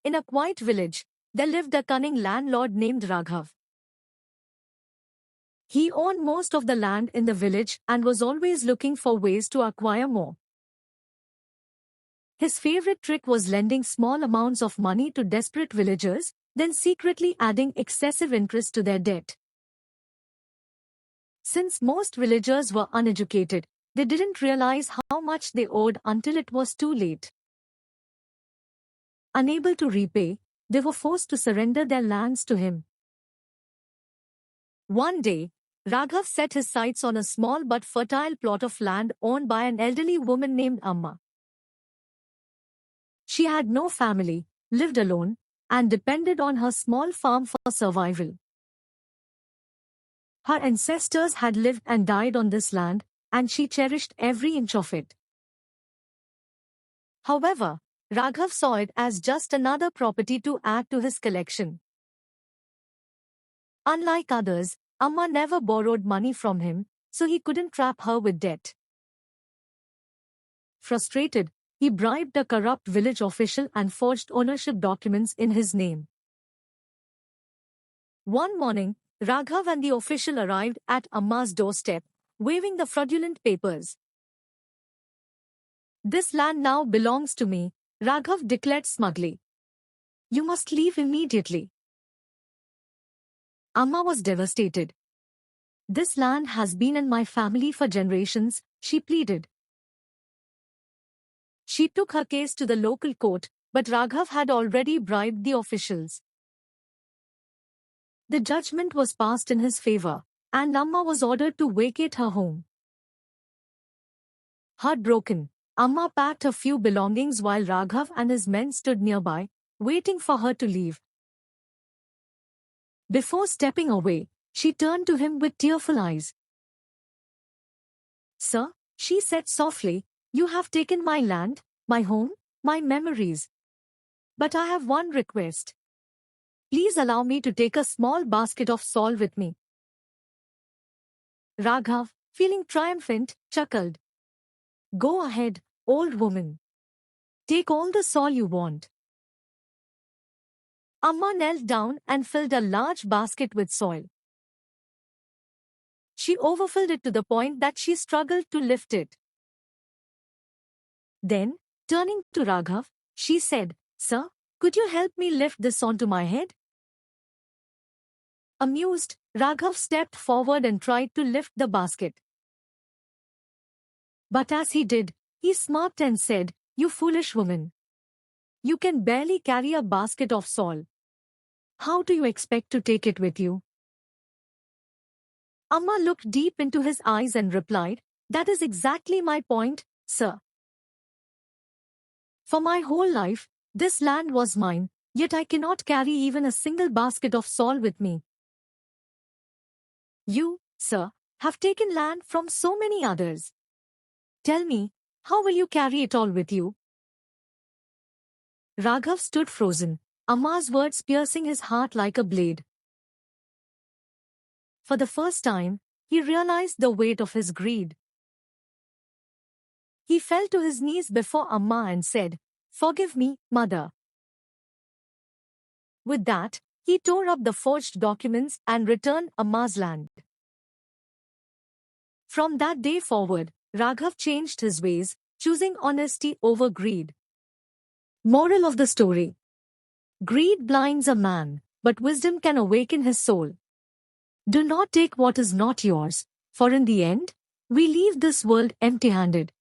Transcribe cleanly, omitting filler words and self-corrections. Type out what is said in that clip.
in a quiet village, there lived a cunning landlord named Raghav. He owned most of the land in the village and was always looking for ways to acquire more. His favorite trick was lending small amounts of money to desperate villagers, then secretly adding excessive interest to their debt. Since most villagers were uneducated, they didn't realize how much they owed until it was too late. Unable to repay, they were forced to surrender their lands to him. One day, Raghav set his sights on a small but fertile plot of land owned by an elderly woman named Amma. She had no family, lived alone, and depended on her small farm for survival. Her ancestors had lived and died on this land, and she cherished every inch of it. However, Raghav saw it as just another property to add to his collection. Unlike others, Amma never borrowed money from him, so he couldn't trap her with debt. Frustrated, he bribed a corrupt village official and forged ownership documents in his name. One morning, Raghav and the official arrived at Amma's doorstep, waving the fraudulent papers. "This land now belongs to me," Raghav declared smugly. "You must leave immediately." Amma was devastated. "This land has been in my family for generations," she pleaded. She took her case to the local court, but Raghav had already bribed the officials. The judgment was passed in his favor, and Amma was ordered to vacate her home. Heartbroken, Amma packed her few belongings while Raghav and his men stood nearby, waiting for her to leave. Before stepping away, she turned to him with tearful eyes. "Sir," she said softly, "you have taken my land, my home, my memories. But I have one request. Please allow me to take a small basket of salt with me." Raghav, feeling triumphant, chuckled. "Go ahead, old woman. Take all the salt you want." Amma knelt down and filled a large basket with soil. She overfilled it to the point that she struggled to lift it. Then, turning to Raghav, she said, "Sir, could you help me lift this onto my head?" Amused, Raghav stepped forward and tried to lift the basket. But as he did, he smirked and said, "You foolish woman. You can barely carry a basket of salt. How do you expect to take it with you?" Amma looked deep into his eyes and replied, "That is exactly my point, sir. For my whole life, this land was mine, yet I cannot carry even a single basket of salt with me. You, sir, have taken land from so many others. Tell me, how will you carry it all with you?" Raghav stood frozen, Amma's words piercing his heart like a blade. For the first time, he realized the weight of his greed. He fell to his knees before Amma and said, "Forgive me, mother." With that, he tore up the forged documents and returned Amma's land. From that day forward, Raghav changed his ways, choosing honesty over greed. Moral of the story: greed blinds a man, but wisdom can awaken his soul. Do not take what is not yours, for in the end, we leave this world empty-handed.